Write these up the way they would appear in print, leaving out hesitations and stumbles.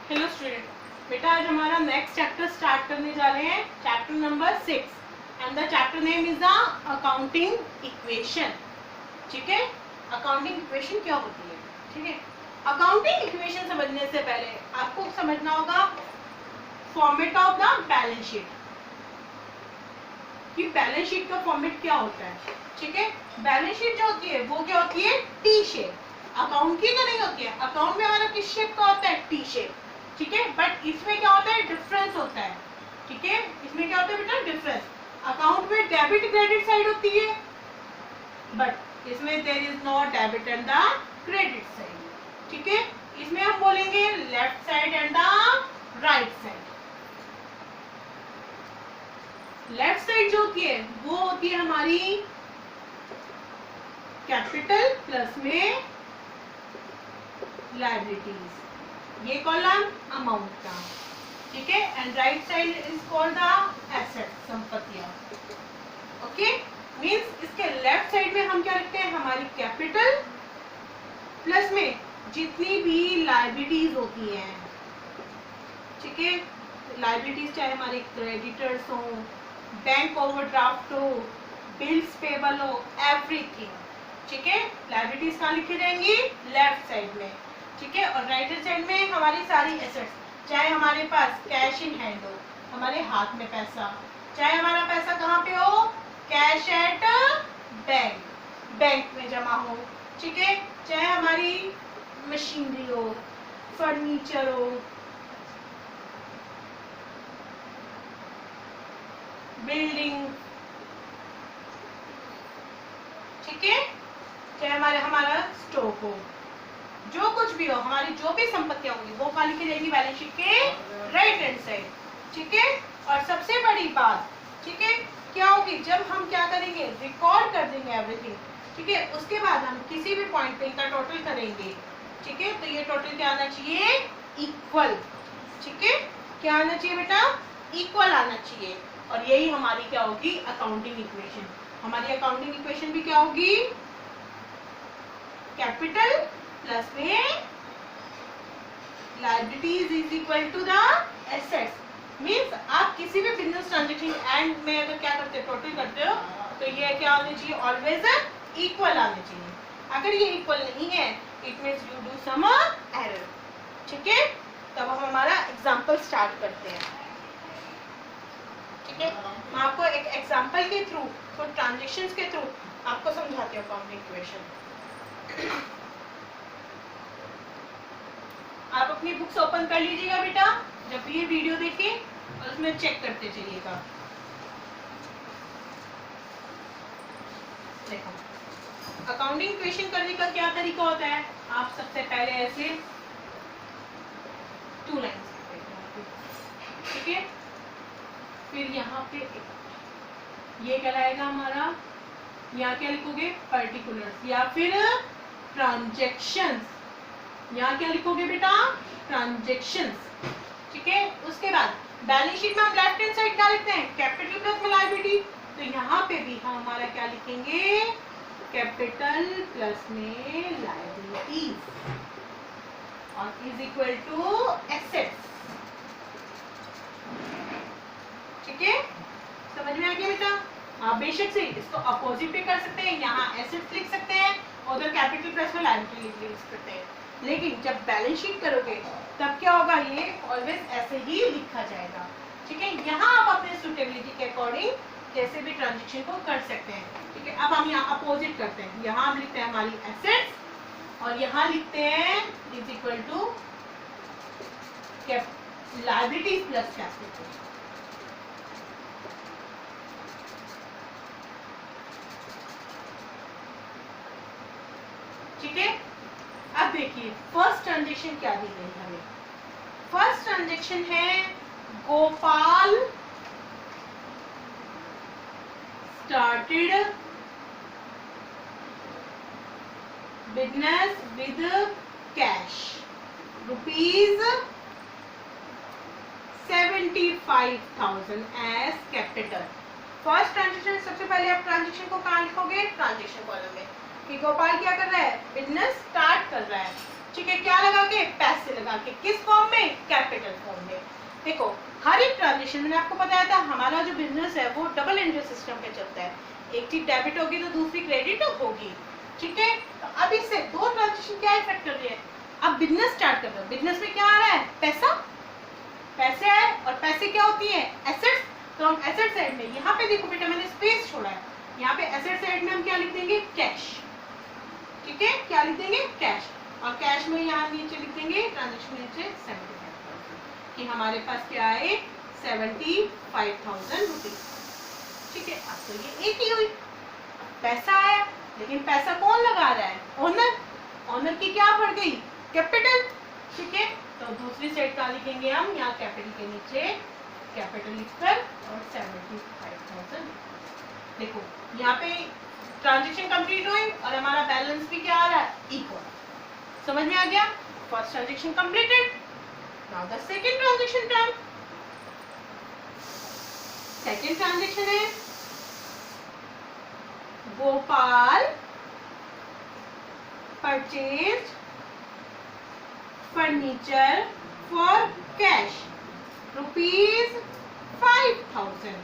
Hello student, बेटा आज हमारा नेक्स्ट चैप्टर स्टार्ट करने जा रहे हैं, chapter number 6 and the chapter name is the accounting equation. ठीक है, अकाउंटिंग इक्वेशन क्या होती है? ठीक है, अकाउंटिंग इक्वेशन समझने से पहले आपको समझना होगा format of the balance sheet, कि बैलेंस शीट का फॉर्मेट क्या होता है। ठीक है, बैलेंस शीट जो होती है वो क्या होती है? T shape. अकाउंट की तो नहीं होती है, अकाउंट में हमारा किस शेप का होता है? T shape. ठीक है, बट इसमें क्या होता है? डिफरेंस होता है। ठीक है, इसमें क्या होता है बेटा? डिफरेंस। अकाउंट में डेबिट क्रेडिट साइड होती है, बट इसमें there is no debit and the credit side. ठीक है, इसमें हम बोलेंगे left side and the right side. Left side जो होती है वो होती है हमारी कैपिटल प्लस में लायबिलिटीज, ये कॉलम अमाउंट का। ठीक है, and right side is called the asset, संपत्तियां। ओके, मींस इसके लेफ्ट साइड में हम क्या रखते हैं? हमारी कैपिटल प्लस में जितनी भी लायबिलिटीज होती हैं। ठीक है, लायबिलिटीज चाहे हमारे क्रेडिटर्स हो, बैंक ओवरड्राफ्ट हो, बिल्स पेबल हो, एवरीथिंग। ठीक है, लायबिलिटीज कहाँ लिखी जाएंगी? लेफ्ट साइड में। ठीक है, और राइट साइड में हमारी सारी एसेट्स, चाहे हमारे पास कैश इन हैंड हो, हमारे हाथ में पैसा, चाहे हमारा पैसा कहाँ पे हो? कैश एट बैंक, बैंक में जमा हो। ठीक है, चाहे हमारी मशीनरी हो, फर्नीचर हो, बिल्डिंग। ठीक है, चाहे हमारा स्टॉक हो, जो कुछ भी हो, हमारी जो भी संपत्तियां होंगी वो कहाँ लिखी जाएगी? बैलेंस शीट के राइट हैंड साइड। ठीक है, और सबसे बड़ी बात, ठीक है, क्या होगी? जब हम क्या करेंगे? रिकॉर्ड कर देंगे एवरीथिंग। ठीक है, उसके बाद हम किसी भी पॉइंट पे इनका टोटल करेंगे। ठीक है, तो ये टोटल क्या आना चाहिए? इक्वल। ठीक है, क्या आना चाहिए बेटा? इक्वल आना चाहिए। और यही हमारी क्या होगी? Accounting equation. हमारी अकाउंटिंग इक्वेशन भी क्या होगी? कैपिटल प्लस में liabilities is equal to the assets. Means आप किसी भी बिजनेस ट्रांजैक्शन एंड में अगर क्या करते हो? टोटल करते हो, तो ये क्या आना चाहिए? ऑलवेज इक्वल आना चाहिए। अगर ये इक्वल नहीं है, it means you do some error. ठीक है, तब हम हमारा एग्जांपल स्टार्ट करते हैं। ठीक है, मैं आपको एक एग्जांपल के थ्रू, तो ट्रांजैक्शंस के थ्रू आपको समझाती हूँ अकाउंटिंग इक्वेशन। आप अपनी बुक्स ओपन कर लीजिएगा बेटा, जब भी ये वीडियो देखें और उसमें चेक करते चलिएगा। देखो, अकाउंटिंग इक्वेशन करने का क्या तरीका होता है? आप सबसे पहले ऐसे 2 लाइन्स, ठीक है, फिर यहाँ पे ये कहलाएगा हमारा, यहाँ क्या लिखोगे? पर्टिकुलर्स या फिर ट्रांजैक्शंस। यहाँ क्या लिखोगे बेटा? ट्रांजैक्शंस। ठीक है, उसके बाद बैलेंस शीट में हम लेफ्ट हैंड साइड क्या लिखते हैं? कैपिटल प्लस में लायबिलिटी। तो यहाँ पे भी हम हमारा क्या लिखेंगे? कैपिटल प्लस में लायबिलिटीज और इज इक्वल टू एसेट्स। ठीक है, समझ में आ गया बेटा? आप बेशक से इसको अपोजिट पे कर सकते हैं, यहाँ एसेट्स लिख सकते हैं, उधर कैपिटल प्लस में लायबिलिटी लिख सकते हैं। लेकिन जब बैलेंस शीट करोगे तब क्या होगा? ये ऑलवेज ऐसे ही लिखा जाएगा। ठीक है, यहाँ आप अपने सुटेबिलिटी के अकॉर्डिंग जैसे भी ट्रांजैक्शन को कर सकते हैं। ठीक है, अब हम यहाँ अपोजिट करते हैं, यहाँ हम लिखते हैं हमारी एसेट्स और यहाँ लिखते हैं is equal to liabilities plus capital. ठीक है, अब देखिए फर्स्ट ट्रांजैक्शन क्या दी गई हमें? फर्स्ट ट्रांजैक्शन है Gopal started business with cash rupees 75,000 as capital. First transaction, सबसे पहले आप ट्रांजैक्शन को कहाँ लिखोगे? ट्रांजैक्शन कॉलम में, कि गोपाल क्या कर रहा है? बिजनेस स्टार्ट कर रहा है, ठीक है, क्या लगा के, पैसे लगा के, किस फॉर्म में, कैपिटल फॉर्म में। देखो हर एक ट्रांजेक्शन, मैंने आपको बताया था हमारा जो बिजनेस है वो डबल इंटरेस्ट सिस्टम पे चलता है, एक चीज डेबिट होगी तो दूसरी क्रेडिट होगी, ठीक है। तो अब इससे दो ट्रांजेक्शन क्या इफेक्ट कर रही है, अब बिजनेस स्टार्ट कर रहे हो, बिजनेस में क्या आ रहा है, पैसा, पैसे आए, और पैसे क्या होती है, एसेट्स। तो हम एसेट साइड में, यहाँ पे देखो बेटा मैंने स्पेस छोड़ा है, यहाँ पे एसेट साइड में हम क्या लिख देंगे, कैश, ठीक है, क्या लिख देंगे, कैश, और कैश में यहाँ नीचे लिख देंगे ट्रांजेक्शन नीचे 75,000 कि हमारे पास क्या है, 75,000 रुपीज, ठीक है। अब तो ये एक ही हुई, पैसा आया, लेकिन पैसा कौन लगा रहा है, ओनर, ओनर की क्या बढ़ गई, कैपिटल, ठीक है। तो दूसरी साइड का लिखेंगे हम, यहाँ कैपिटल के नीचे कैपिटल लिखकर और 75,000। देखो यहाँ पे ट्रांजेक्शन कंप्लीट हुई और हमारा बैलेंस भी क्या आ रहा है, इक्वल, समझ में आ गया। First transaction completed, now the second transaction term. Second transaction है Gopal purchase furniture for cash ₹5,000।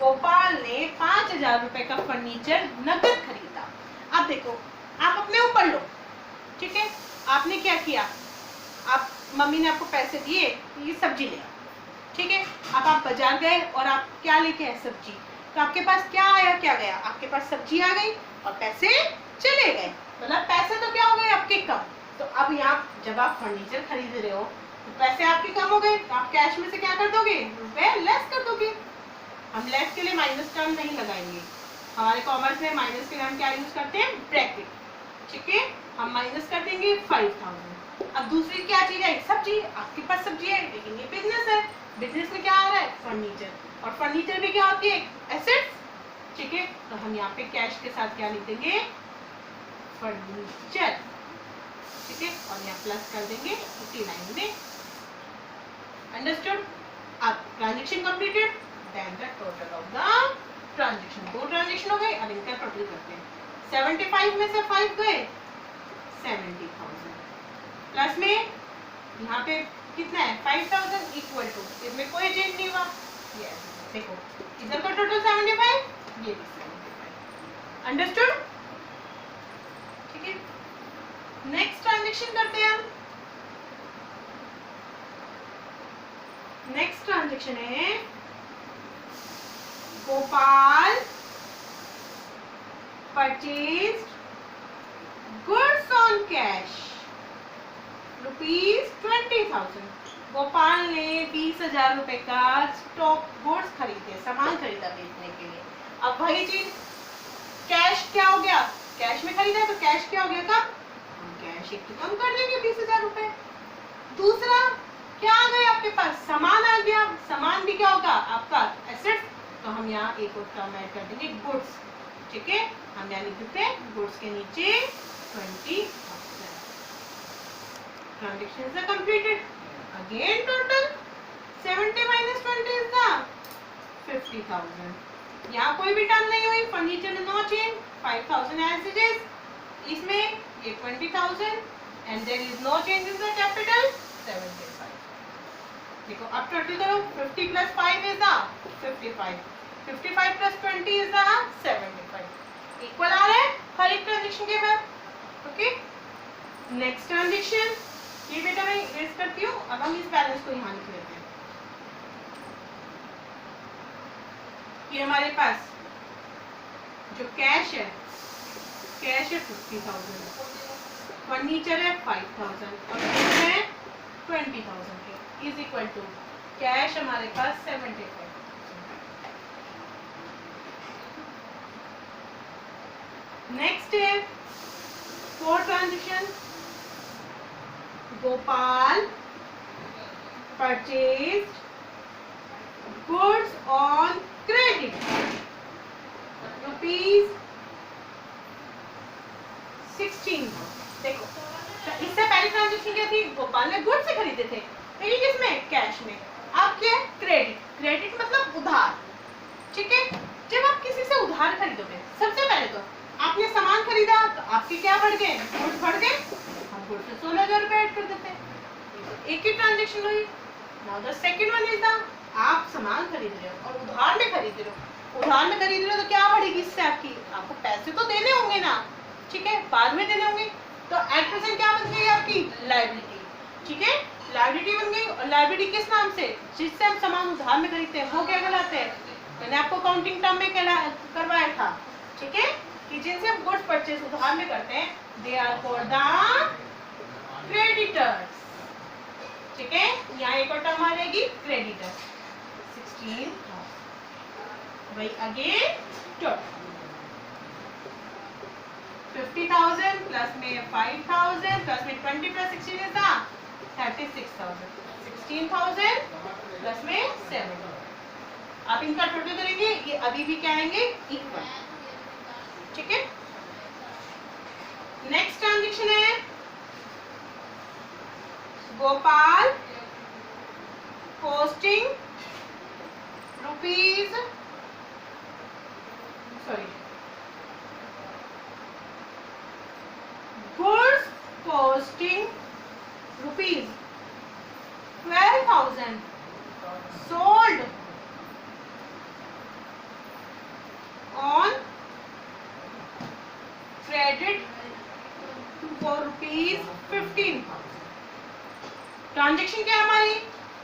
Gopal ने 5,000 रुपए का फर्नीचर नकद खरीदा। अब देखो आप अपने ऊपर लो, ठीक है, आपने क्या किया, आप मम्मी ने आपको पैसे दिए, ये सब्जी ले आओ, ठीक है। अब आप बाजार गए और आप क्या लेके आए, सब्जी, तो आपके पास क्या आया, क्या गया, आपके पास सब्जी आ गई और पैसे चले गए, मतलब पैसे तो क्या हो गए आपके कम। तो अब यहाँ जब आप फर्नीचर खरीद रहे हो तो पैसे आपके कम हो गए, तो आप कैश में से क्या कर दोगे, रुपए लेस कर दोगे। हम लेस के लिए माइनस टर्म नहीं लगाएंगे, हमारे कॉमर्स में माइनस के लिए हम क्या यूज करते हैं, ब्रैकेट, ठीक है। हम माइनस कर देंगे 5,000। अब दूसरी क्या चीज है, सब्जी, आपके पास सब्जी है लेकिन ये बिजनेस है, बिजनेस में क्या आ रहा है, फर्नीचर, और फर्नीचर में क्या होती है, एसेट्स, ठीक है। तो हम यहाँ पे कैश के साथ क्या लिख देंगे, फर्नीचर, ठीक है, और यहाँ प्लस कर देंगे इसी लाइन में, अंडरस्टूड। अब transaction completed, then the total of the transaction, दो ट्रांजेक्शन हो गए, अब इनका टोटल करते हैं। 75 में से 5 गए, 70,000 प्लस में यहाँ पे कितना है, 5,000 इक्वल टू, इसमें कोई चेंज नहीं हुआ, ये देखो इधर का टोटल 75, ये भी 75, अंडरस्टूड, ठीक है। नेक्स्ट ट्रांजेक्शन करते हैं हम। नेक्स्ट ट्रांजेक्शन है Gopal purchase goods on cash ₹20,000। Gopal ने 20,000 रुपए का स्टॉक गुड्स खरीदे, सामान खरीदा बेचने के लिए। अब वही चीज कैश क्या हो गया, कैश में खरीदा तो कैश क्या हो गया, कम, कैश एक तो कम कर देंगे 20,000 रुपए। दूसरा क्या आ गया आपके पास, सामान आ गया, सामान भी क्या होगा आपका एसेट, तो हम यहाँ एक और टर्म ऐड कर देंगे गुड्स, ठीक है। हम यहाँ लिख देते हैं गुड्स के नीचे 20,000। Transactions are completed. Again total 70 minus 20 is the 50,000. यहाँ कोई भी टर्म नहीं हुई, फर्नीचर में no change, 5,000 as it is, इसमें ये 20,000 and there is no change in the capital 75. देखो अब टोटल करो, 50 plus 5 is the 55, 55 plus 20 is the 75, equal आ रहा है हर एक ट्रांजेक्शन के बाद, ओके। नेक्स्ट ट्रांजेक्शन, ये बेटा मैं इरेज करती हूँ, अब हम इस बैलेंस को यहाँ लिख लेते हैं। ये हमारे पास जो कैश है 50,000, फर्नीचर है 5,000 और है 20,000 के, इज इक्वल टू कैश हमारे पास 75। नेक्स्ट है fourth transaction, Gopal purchase goods on credit ₹16,000। देखो तो इससे पहली ट्रांजेक्शन क्या थी, गोपाल ने गुड्स से खरीदे थे, लेकिन किसमें, कैश में। अब क्या, क्रेडिट, क्रेडिट मतलब उधार, ठीक है। जब आप किसी से उधार खरीदोगे, सबसे पहले तो आपने सामान खरीदा तो आपके क्या बढ़ गए, गुड्स बढ़ गए, हम गुड्स ट्रांजेक्शन हुई। Now the second one is the, आप सामान खरीद रहे हो और उधार में खरीद रहे हो। उधार में खरीद रहे हो तो क्या बढ़ेगी इससे आपकी, आपको पैसे तो देने होंगे ना, ठीक है, बाद में देने होंगे। तो एट प्रेजेंट क्या बन गई आपकी लायबिलिटी, ठीक है, लायबिलिटी बन गई। और लायबिलिटी किस नाम से, जिससे हम सामान उधार में खरीदते हैं वो क्या कहलाते हैं, मैंने आपको काउंटिंग टर्म में करवाया था, ठीक है, कि जिनसे हम गुड्स परचेज उधार में करते हैं, they are called the creditors, ठीक है। यहाँ एक और टर्म आ जाएगी क्रेडिटर। 16 भाई अगेन टोटल 50,000 प्लस में 5,000 प्लस में 20 प्लस 16 इज 36,000, 16,000 प्लस में 7। आप इनका टोटल करेंगे, ये अभी भी क्या आएंगे, इक्वल, ठीक है। नेक्स्ट ट्रांजेक्शन है Gopal posting rupees, sorry, goods costing rupees 12,000 sold on credit for rupees 15,000। Transaction क्या हमारी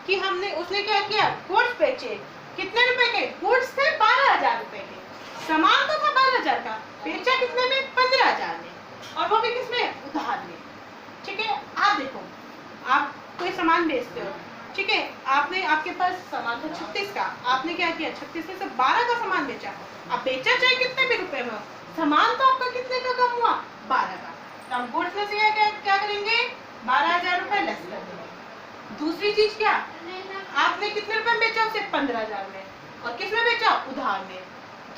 कि हमने, उसने क्या किया, गुड्स बेचे, कितने रुपए के गुड्स थे, 12,000 रुपए के, सामान तो था 12,000 का, बेचा कितने में, 15,000 में, और वो भी किसमें, उधार में, ठीक है। आप देखो, आप कोई सामान बेचते हो, ठीक है, आपने, आपके पास सामान था 36 का, आपने क्या किया, 36 में से 12 का सामान बेचा, आप बेचा चाहे कितने भी रुपए में, सामान तो आपका कितने का कम हुआ, 12 का, तो हम गुड्स में से क्या करेंगे, 12,000 रुपए लेस कर देंगे। दूसरी चीज क्या, आपने कितने रुपए में बेचा, उसे 15,000 में, और किस में बेचा, उधार में।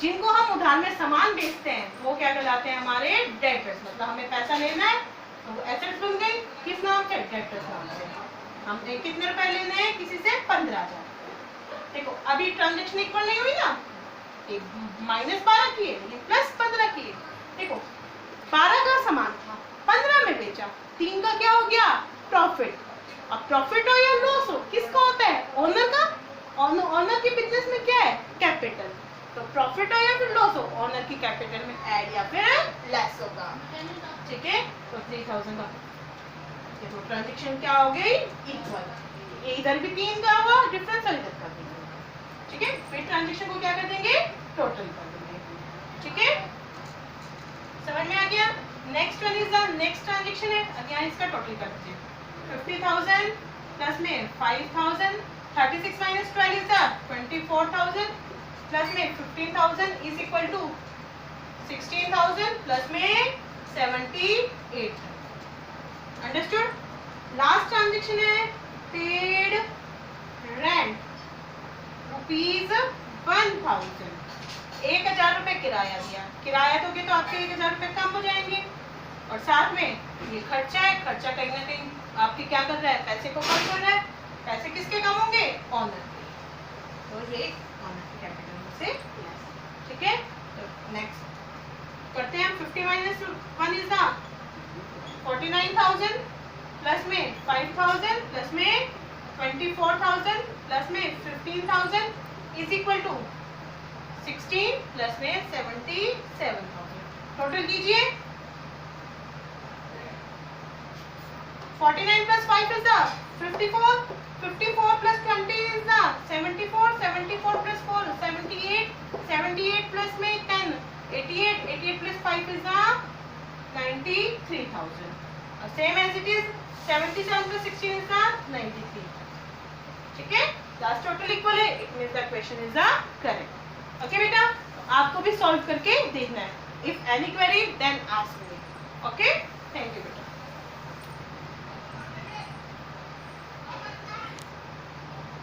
जिनको हम उधार में सामान बेचते हैं वो क्या कहलाते हैं, हमारे डेटर्स, मतलब हमें पैसा लेना है तो वो एसेट्स बन गई, किस नाम से, डेटर्स नाम से। हम कितने रुपए लेने हैं, किसी से 15,000। देखो अभी ट्रांजेक्शन इक्वल नहीं हुई ना, एक -12 किए, ये +15 किए। देखो 12 का सामान था, 15 में बेचा, 3 का क्या हो गया, प्रॉफिट। अब प्रॉफिट हो या लॉस हो, किसका होता है, ओनर का। ओनर की बिजनेस में क्या है, कैपिटल, तो प्रॉफिट हो या फिर लॉस हो, ओनर की कैपिटल में ऐड या फिर लेस होगा, ठीक है। तो 3,000 का देखो ट्रांजेक्शन क्या हो गई, इक्वल, ये इधर भी 3 का हुआ डिफरेंस और इधर कर देंगे, ठीक है। फिर ट्रांजेक्शन को क्या कर देंगे, टोटल कर देंगे, ठीक है, समझ में आ गया। Next one is the next transaction है, अब यहाँ इसका टोटल कर दीजिए, 50,000 प्लस में 5,000, 36 माइनस 12 इज द 24,000 प्लस में 15,000 इज इक्वल टू 16,000 प्लस में 78। अंडरस्टूड। लास्ट ट्रांजेक्शन है पेड रेंट रुपीज 1,000, 1,000 रुपए किराया दिया, किराया दोगे तो आपके 1,000 रुपए कम हो जाएंगे, और साथ में ये खर्चा है, खर्चा कहीं ना कहीं आपके क्या कर रहा है, पैसे को कम कर रहा है। पैसे किसके कम होंगे, ऑनर के, तो ये ऑनर की कैपिटल से, ठीक है। तो नेक्स्ट करते हैं हम, 50 माइनस 1 इज द 49,000 प्लस में 5,000 प्लस में 24,000 प्लस में 15,000 इज इक्वल टू 16 प्लस में 77,000। टोटल कीजिए, 49 plus 5 is the 54, 54 plus 20 is the 74, 74 plus 4 78, 78 plus में 10 88, 88 plus 5 is the 93,000, same as it is 77 plus 16 is the 93, ठीक है। लास्ट टोटल इक्वल है, it means the question is the correct. Okay बेटा, आपको भी solve करके देखना है, if any query then ask me, okay. Thank you बेटा।